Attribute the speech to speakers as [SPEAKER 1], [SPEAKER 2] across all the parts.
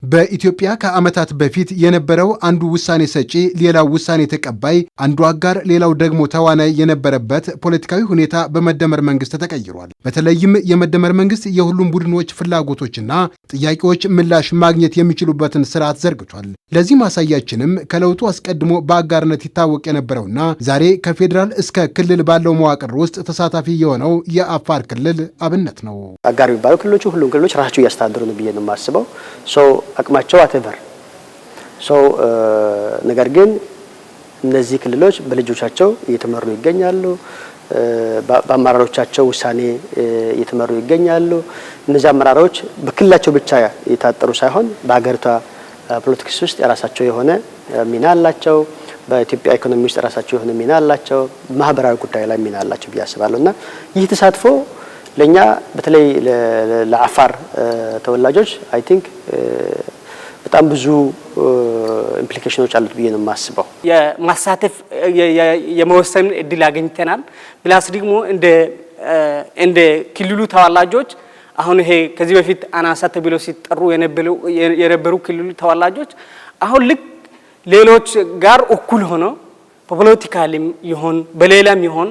[SPEAKER 1] በኢትዮጵያ ከዓመታት በፊት የነበረው አንዱ ውሳኔ ሰጪ ሌላው ውሳኔ ተቀባይ፣ አንዱ አጋር ሌላው ደግሞ ተዋናይ የነበረበት ፖለቲካዊ ሁኔታ በመደመር መንግስት ተቀይሯል። በተለይም የመደመር መንግስት የሁሉም ቡድኖች ፍላጎቶችና ጥያቄዎች ምላሽ ማግኘት የሚችሉበትን ስርዓት ዘርግቷል። ለዚህ ማሳያችንም ከለውጡ አስቀድሞ በአጋርነት ይታወቅ የነበረውና ዛሬ ከፌዴራል እስከ ክልል ባለው መዋቅር ውስጥ ተሳታፊ የሆነው የአፋር ክልል አብነት ነው።
[SPEAKER 2] አጋር የሚባሉ ክልሎች ሁሉም ክልሎች ራሳቸው እያስተዳደሩ ነው ብዬ ነው የማስበው። አቅማቸው አተበር ነገር ግን እነዚህ ክልሎች በልጆቻቸው እየተመሩ ይገኛሉ። በአመራሮቻቸው ውሳኔ እየተመሩ ይገኛሉ። እነዚህ አመራሮች በክልላቸው ብቻ የታጠሩ ሳይሆን በሀገሪቷ ፖለቲክስ ውስጥ የራሳቸው የሆነ ሚና አላቸው። በኢትዮጵያ ኢኮኖሚ ውስጥ የራሳቸው የሆነ ሚና አላቸው። ማህበራዊ ጉዳይ ላይ ሚና አላቸው ብዬ አስባለሁና ይህ ተሳትፎ ለኛ በተለይ ለአፋር ተወላጆች አይ ቲንክ በጣም ብዙ ኢምፕሊኬሽኖች አሉት ብዬ ነው የማስበው።
[SPEAKER 3] የማሳተፍ የመወሰን እድል አግኝተናል። ፕላስ ደግሞ እንደ ክልሉ ተወላጆች አሁን ይሄ ከዚህ በፊት አናሳ ተብለው ሲጠሩ የነበሩ ክልሉ ተወላጆች አሁን ልክ ሌሎች ጋር እኩል ሆኖ በፖለቲካልም ይሆን በሌላም ይሆን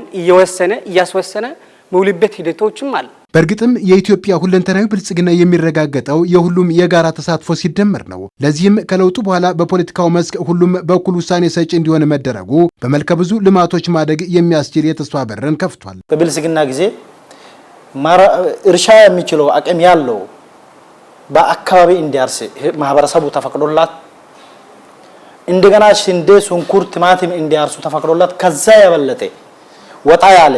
[SPEAKER 3] እያስወሰነ መውልበት ሂደቶችም አለ።
[SPEAKER 1] በእርግጥም የኢትዮጵያ ሁለንተናዊ ብልጽግና የሚረጋገጠው የሁሉም የጋራ ተሳትፎ ሲደመር ነው። ለዚህም ከለውጡ በኋላ በፖለቲካው መስክ ሁሉም በኩል ውሳኔ ሰጪ እንዲሆን መደረጉ በመልከ ብዙ ልማቶች ማደግ የሚያስችል የተስፋ በርን ከፍቷል።
[SPEAKER 4] በብልጽግና ጊዜ እርሻ የሚችለው አቅም ያለው በአካባቢ እንዲያርስ ማህበረሰቡ ተፈቅዶላት እንደገና ሽንዴ፣ ሽንኩርት፣ ቲማቲም እንዲያርሱ ተፈቅዶላት ከዛ ያበለጠ ወጣ ያለ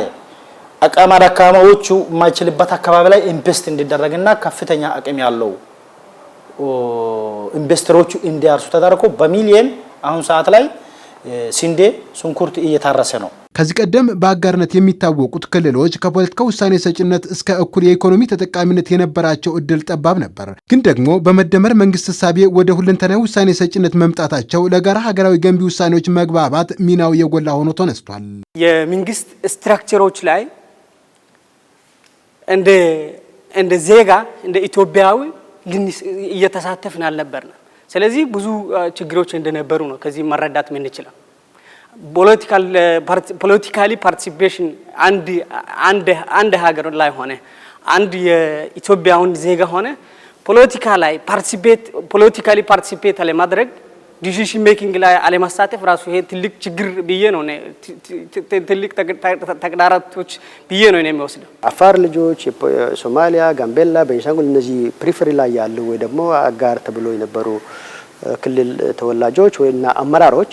[SPEAKER 4] አቅመ ደካማዎቹ የማይችልበት አካባቢ ላይ ኢንቨስት እንዲደረግና ከፍተኛ አቅም ያለው ኢንቨስተሮቹ እንዲያርሱ ተደርጎ በሚሊየን አሁን ሰዓት ላይ ሽንዴ፣ ሽንኩርት እየታረሰ ነው።
[SPEAKER 1] ከዚህ ቀደም በአጋርነት የሚታወቁት ክልሎች ከፖለቲካ ውሳኔ ሰጭነት እስከ እኩል የኢኮኖሚ ተጠቃሚነት የነበራቸው እድል ጠባብ ነበር። ግን ደግሞ በመደመር መንግስት እሳቤ ወደ ሁለንተናዊ ውሳኔ ሰጭነት መምጣታቸው ለጋራ ሀገራዊ ገንቢ ውሳኔዎች መግባባት ሚናው የጎላ ሆኖ ተነስቷል።
[SPEAKER 3] የመንግስት ስትራክቸሮች ላይ እንደ ዜጋ እንደ ኢትዮጵያዊ እየተሳተፍን አልነበርንም። ስለዚህ ብዙ ችግሮች እንደነበሩ ነው ከዚህ መረዳት የምንችለው። ፖለቲካሊ ፓርቲሲፔሽን አንድ ሀገር ላይ ሆነ አንድ የኢትዮጵያውን ዜጋ ሆነ ፖለቲካሊ ፓርቲሲፔት ለማድረግ ዲሲሽን ሜኪንግ ላይ አለማሳተፍ ራሱ ይሄ ትልቅ ችግር ብዬ ነው ትልቅ ተግዳሮቶች ብዬ ነው የሚወስደው።
[SPEAKER 2] አፋር ልጆች ሶማሊያ፣ ጋምቤላ፣ ቤንሻንጉል እነዚህ ፕሪፈሪ ላይ ያሉ ወይ ደግሞ አጋር ተብሎ የነበሩ ክልል ተወላጆች ወይና አመራሮች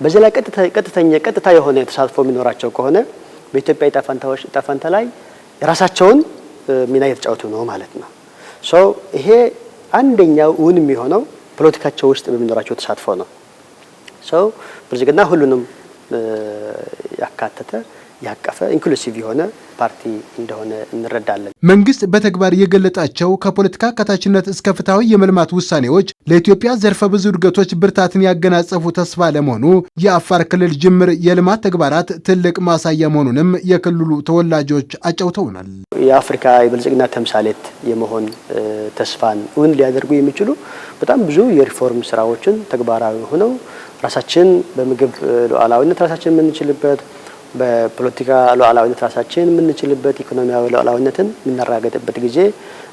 [SPEAKER 2] በዚህ ላይ ቀጥታ የሆነ ተሳትፎ የሚኖራቸው ከሆነ በኢትዮጵያ ጣፋንታ ላይ የራሳቸውን ሚና እየተጫወቱ ነው ማለት ነው። ይሄ አንደኛው እውን የሚሆነው ፖለቲካቸው ውስጥ በሚኖራቸው ተሳትፎ ነው። ብልጽግና ሁሉንም ያካተተ ያቀፈ ኢንክሉሲቭ የሆነ ፓርቲ እንደሆነ እንረዳለን።
[SPEAKER 1] መንግስት በተግባር የገለጣቸው ከፖለቲካ ከታችነት እስከ ፍትሃዊ የመልማት ውሳኔዎች ለኢትዮጵያ ዘርፈ ብዙ እድገቶች ብርታትን ያገናጸፉ ተስፋ ለመሆኑ የአፋር ክልል ጅምር የልማት ተግባራት ትልቅ ማሳያ መሆኑንም የክልሉ ተወላጆች አጫውተውናል።
[SPEAKER 2] የአፍሪካ የብልጽግና ተምሳሌት የመሆን ተስፋን እውን ሊያደርጉ የሚችሉ በጣም ብዙ የሪፎርም ስራዎችን ተግባራዊ ሆነው ራሳችን በምግብ ሉዓላዊነት ራሳችን የምንችልበት በፖለቲካ ሉዓላዊነት ራሳችን የምንችልበት ኢኮኖሚያዊ ሉዓላዊነትን የምናረጋግጥበት ጊዜ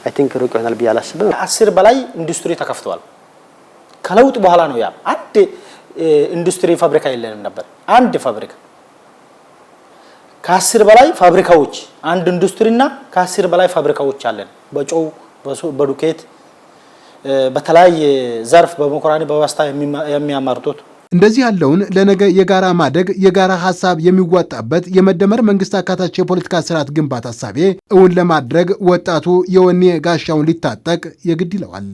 [SPEAKER 2] አይ ቲንክ ሩቅ ይሆናል ብዬ አላስብም። 10 በላይ ኢንዱስትሪ ተከፍተዋል። ከለውጥ በኋላ ነው ያ አንድ ኢንዱስትሪ ፋብሪካ የለንም ነበር። አንድ ፋብሪካ ከ10 በላይ ፋብሪካዎች አንድ ኢንዱስትሪና ከ10 በላይ ፋብሪካዎች አለን። በጨው በዱቄት በተለያየ ዘርፍ በመኮራኒ በፓስታ የሚያመርቱት
[SPEAKER 1] እንደዚህ ያለውን ለነገ የጋራ ማደግ የጋራ ሐሳብ የሚዋጣበት የመደመር መንግስት አካታች የፖለቲካ ስርዓት ግንባታ ሐሳቤ እውን ለማድረግ ወጣቱ የወኔ ጋሻውን ሊታጠቅ የግድ ይለዋል።